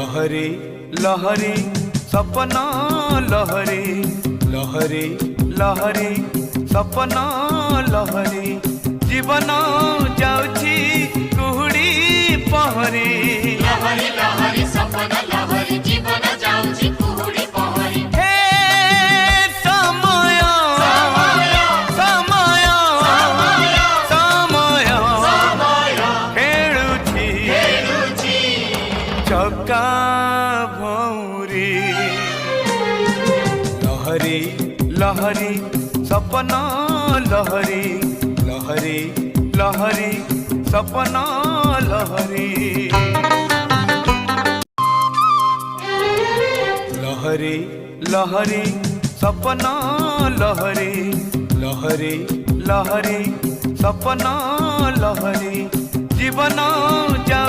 लहरी लहरी सपना लहरी लहरी लहरी सपना लहरी जीवन जाउछि कुहुड़ी पहरी लहरी लहरी सपना लहरी जीवन जाउछि कुहुड़ी पहरी हे समय समय समय खेलुछि चका भौरी लहरी लहरी सपना लहरी लहरी लहरी सपना लहरी लहरी लहरी सपना लहरी लहरी लहरी सपना लहरी जीवन जा